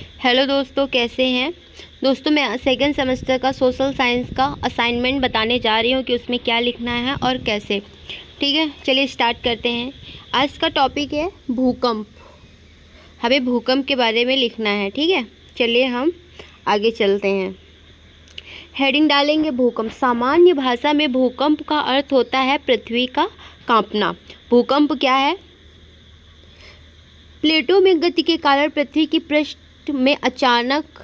Hello दोस्तों, कैसे हैं दोस्तों। मैं सेकंड सेमेस्टर का सोशल साइंस का असाइनमेंट बताने जा रही हूँ कि उसमें क्या लिखना है और कैसे। ठीक है, चलिए स्टार्ट करते हैं। आज का टॉपिक है भूकंप। हमें भूकंप के बारे में लिखना है। ठीक है, चलिए हम आगे चलते हैं। हेडिंग डालेंगे भूकंप। सामान्य भाषा में भूकंप का अर्थ होता है पृथ्वी का कांपना। भूकंप क्या है? प्लेटों में गति के कारण पृथ्वी की पृष्ठ में अचानक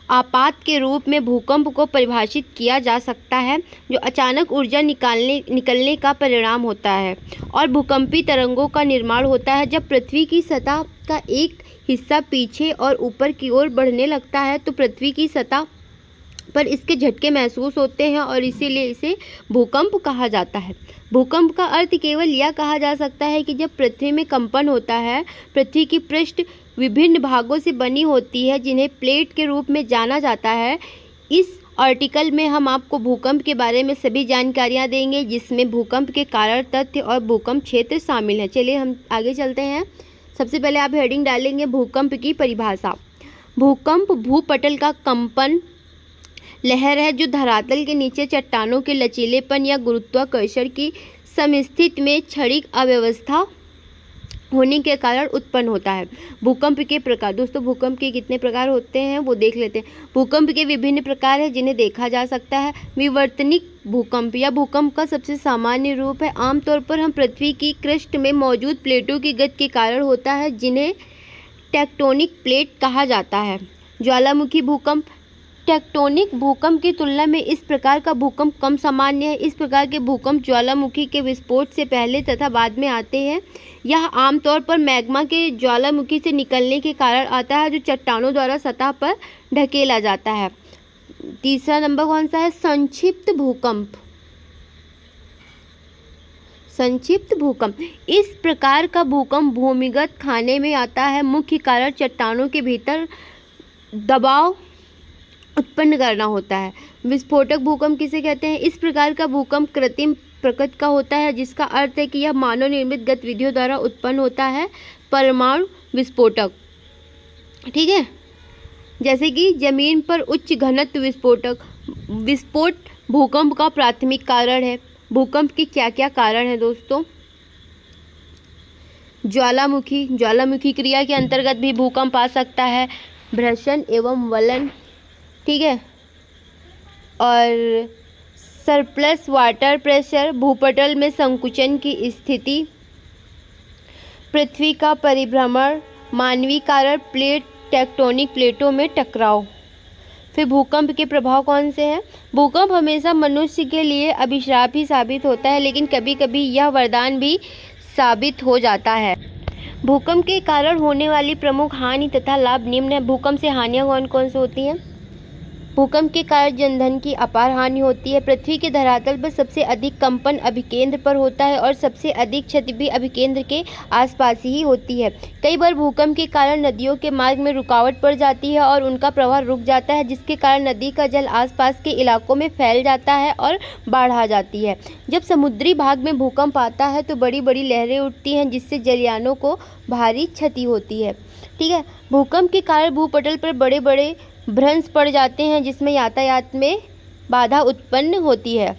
आपात के रूप में भूकंप को परिभाषित किया जा सकता है, जो अचानक ऊर्जा निकलने का परिणाम होता है और भूकंपी तरंगों का निर्माण होता है। जब पृथ्वी की सतह का एक हिस्सा पीछे और ऊपर की ओर बढ़ने लगता है तो पृथ्वी की सतह पर इसके झटके महसूस होते हैं और इसीलिए इसे भूकंप कहा जाता है। भूकंप का अर्थ केवल यह कहा जा सकता है कि जब पृथ्वी में कंपन होता है। पृथ्वी की पृष्ठ विभिन्न भागों से बनी होती है जिन्हें प्लेट के रूप में जाना जाता है। इस आर्टिकल में हम आपको भूकंप के बारे में सभी जानकारियां देंगे, जिसमें भूकंप के कारण, तथ्य और भूकंप क्षेत्र शामिल है। चलिए हम आगे चलते हैं। सबसे पहले आप हेडिंग डालेंगे भूकंप की परिभाषा। भूकंप भूपटल का कंपन लहर है जो धरातल के नीचे चट्टानों के लचीलेपन या गुरुत्वाकर्षण की समस्थिति में क्षणिक अव्यवस्था होने के कारण उत्पन्न होता है। भूकंप के प्रकार। दोस्तों, भूकंप के कितने प्रकार होते हैं वो देख लेते हैं। भूकंप के विभिन्न प्रकार हैं जिन्हें देखा जा सकता है। विवर्तनिक भूकंप या भूकंप का सबसे सामान्य रूप है। आमतौर पर हम पृथ्वी की क्रस्ट में मौजूद प्लेटों की गति के कारण होता है, जिन्हें टेक्टोनिक प्लेट कहा जाता है। ज्वालामुखी भूकंप। टेक्टोनिक भूकंप की तुलना में इस प्रकार का भूकंप कम सामान्य है। इस प्रकार के भूकंप ज्वालामुखी के विस्फोट से पहले तथा बाद में आते हैं। यह आमतौर पर मैग्मा के ज्वालामुखी से निकलने के कारण आता है, जो चट्टानों द्वारा सतह पर ढकेला जाता है। तीसरा नंबर कौन सा है? संक्षिप्त भूकंप। संक्षिप्त भूकंप। इस प्रकार का भूकंप भूमिगत खाने में आता है। मुख्य कारण चट्टानों के भीतर दबाव उत्पन्न करना होता है। विस्फोटक भूकंप किसे कहते हैं? इस प्रकार का भूकंप कृत्रिम प्रकृति का होता है, जिसका अर्थ है कि यह मानव निर्मित गतिविधियों द्वारा उत्पन्न होता है। परमाणु विस्फोटक। ठीक है, जैसे कि जमीन पर उच्च घनत्व विस्फोटक। विस्फोट भूकंप का प्राथमिक कारण है। भूकंप के क्या क्या कारण है दोस्तों? ज्वालामुखी। ज्वालामुखी क्रिया के अंतर्गत भी भूकंप आ सकता है। भ्रसन एवं वलन। ठीक है, और सरप्लस वाटर प्रेशर। भूपटल में संकुचन की स्थिति। पृथ्वी का परिभ्रमण। मानवीय कारण प्लेट टेक्टोनिक प्लेटों में टकराव। फिर भूकंप के प्रभाव कौन से हैं? भूकंप हमेशा मनुष्य के लिए अभिशाप ही साबित होता है, लेकिन कभी कभी यह वरदान भी साबित हो जाता है। भूकंप के कारण होने वाली प्रमुख हानि तथा लाभ निम्न है। भूकंप से हानियां कौन कौन सी होती हैं? भूकंप के कारण जनधन की अपार हानि होती है। पृथ्वी के धरातल पर सबसे अधिक कंपन अभिकेंद्र पर होता है और सबसे अधिक क्षति भी अभिकेंद्र के आसपास ही होती है। कई बार भूकंप के कारण नदियों के मार्ग में रुकावट पड़ जाती है और उनका प्रवाह रुक जाता है, जिसके कारण नदी का जल आसपास के इलाकों में फैल जाता है और बाढ़ आ जाती है। जब समुद्री भाग में भूकंप आता है तो बड़ी बड़ी लहरें उठती हैं, जिससे जलयानों को भारी क्षति होती है। ठीक है, भूकंप के कारण भूपटल पर बड़े बड़े भ्रंश पड़ जाते हैं, जिसमें यातायात में बाधा उत्पन्न होती है।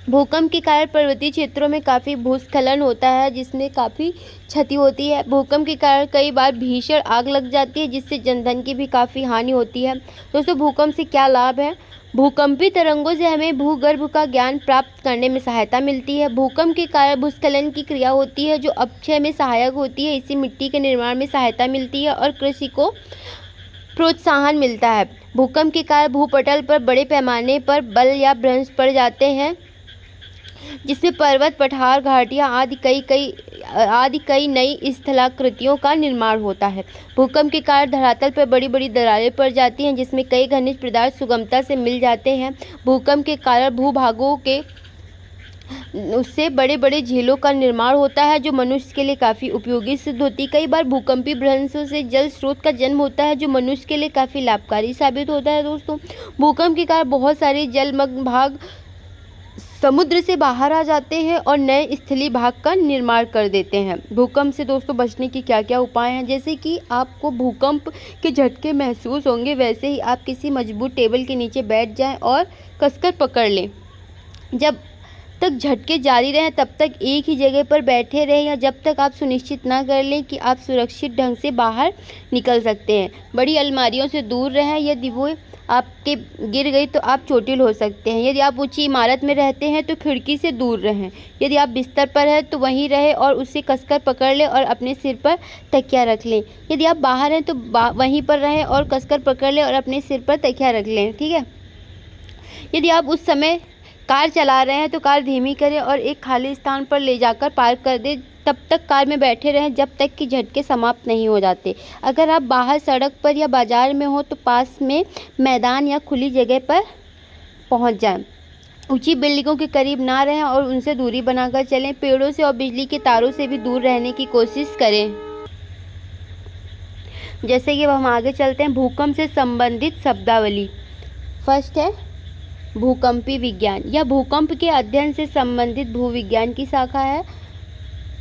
भूकंप के कारण पर्वतीय क्षेत्रों में काफ़ी भूस्खलन होता है, जिसमें काफ़ी क्षति होती है। भूकंप के कारण कई बार भीषण आग लग जाती है, जिससे जनधन की भी काफ़ी हानि होती है। दोस्तों, भूकंप से क्या लाभ है? भूकंपी तरंगों से हमें भूगर्भ का ज्ञान प्राप्त करने में सहायता मिलती है। भूकंप के कारण भूस्खलन की क्रिया होती है, जो अपक्षय में सहायक होती है। इससे मिट्टी के निर्माण में सहायता मिलती है और कृषि को प्रोत्साहन मिलता है। भूकंप के कारण भूपटल पर बड़े पैमाने पर बल या भ्रंश पड़ जाते हैं, जिसमें पर्वत, पठार, घाटियां आदि कई नई स्थलाकृतियों का निर्माण होता है। भूकंप के कारण धरातल पर बड़ी बड़ी दरारें पड़ जाती हैं, जिसमें कई खनिज पदार्थ सुगमता से मिल जाते हैं। भूकंप के कारण भूभागों के उससे बड़े बड़े झीलों का निर्माण होता है, जो मनुष्य के लिए काफ़ी उपयोगी सिद्ध होती है। कई बार भूकंपी भ्रंशों से जल स्रोत का जन्म होता है, जो मनुष्य के लिए काफ़ी लाभकारी साबित होता है। दोस्तों, भूकंप के कारण बहुत सारे जलमग्न भाग समुद्र से बाहर आ जाते हैं और नए स्थलीय भाग का निर्माण कर देते हैं। भूकंप से दोस्तों बचने के क्या क्या उपाय हैं, जैसे कि आपको भूकंप के झटके महसूस होंगे, वैसे ही आप किसी मजबूत टेबल के नीचे बैठ जाएं और कसकर पकड़ लें। जब तक झटके जारी रहें तब तक एक ही जगह पर बैठे रहें, या जब तक आप सुनिश्चित ना कर लें कि आप सुरक्षित ढंग से बाहर निकल सकते हैं। बड़ी अलमारियों से दूर रहें, यदि वो आपके गिर गई तो आप चोटिल हो सकते हैं। यदि आप ऊंची इमारत में रहते हैं तो खिड़की से दूर रहें। यदि आप बिस्तर पर हैं तो वहीं रहें और उसे कसकर पकड़ लें और अपने सिर पर तकिया रख लें। यदि आप बाहर हैं तो वहीं पर रहें और कसकर पकड़ लें और अपने सिर पर तकिया रख लें, ठीक है। यदि आप उस समय कार चला रहे हैं तो कार धीमी करें और एक खाली स्थान पर ले जाकर पार्क कर दें। तब तक कार में बैठे रहें जब तक कि झटके समाप्त नहीं हो जाते। अगर आप बाहर सड़क पर या बाजार में हो तो पास में मैदान या खुली जगह पर पहुंच जाएं। ऊंची बिल्डिंगों के करीब ना रहें और उनसे दूरी बनाकर चलें। पेड़ों से और बिजली के तारों से भी दूर रहने की कोशिश करें। जैसे कि अब हम आगे चलते हैं, भूकंप से संबंधित शब्दावली। फर्स्ट है भूकंपी विज्ञान, यह भूकंप के अध्ययन से संबंधित भूविज्ञान की शाखा है।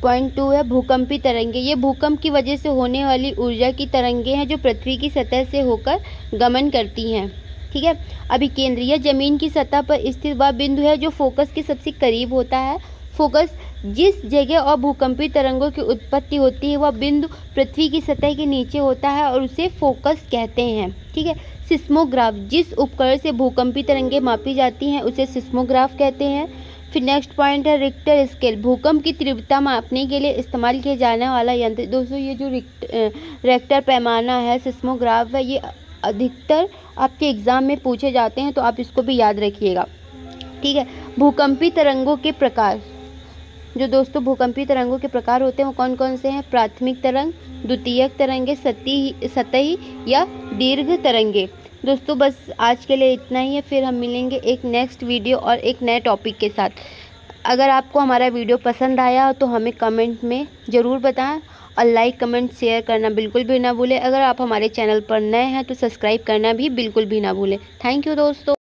पॉइंट 2 है भूकंपी तरंगे, ये भूकंप की वजह से होने वाली ऊर्जा की तरंगे हैं जो पृथ्वी की सतह से होकर गमन करती हैं, ठीक है। अभिकेंद्रीय, जमीन की सतह पर स्थित वह बिंदु है जो फोकस के सबसे करीब होता है। फोकस, जिस जगह और भूकंपी तरंगों की उत्पत्ति होती है वह बिंदु पृथ्वी की सतह के नीचे होता है और उसे फोकस कहते हैं, ठीक है। सिस्मोग्राफ, जिस उपकरण से भूकंपी तरंगें मापी जाती हैं उसे सिस्मोग्राफ कहते हैं। फिर नेक्स्ट पॉइंट है रिक्टर स्केल, भूकंप की तीव्रता मापने के लिए इस्तेमाल किया जाने वाला यंत्र। दोस्तों ये जो रिक्टर पैमाना है, सिस्मोग्राफ है, ये अधिकतर आपके एग्ज़ाम में पूछे जाते हैं तो आप इसको भी याद रखिएगा, ठीक है। भूकंपी तरंगों के प्रकार, जो दोस्तों भूकंपी तरंगों के प्रकार होते हैं वो कौन कौन से हैं? प्राथमिक तरंग, द्वितीयक तरंगे, सतही या दीर्घ तरंगे। दोस्तों बस आज के लिए इतना ही है, फिर हम मिलेंगे एक नेक्स्ट वीडियो और एक नए टॉपिक के साथ। अगर आपको हमारा वीडियो पसंद आया हो तो हमें कमेंट में ज़रूर बताएं और लाइक कमेंट शेयर करना बिल्कुल भी ना भूलें। अगर आप हमारे चैनल पर नए हैं तो सब्सक्राइब करना भी बिल्कुल भी ना भूलें। थैंक यू दोस्तों।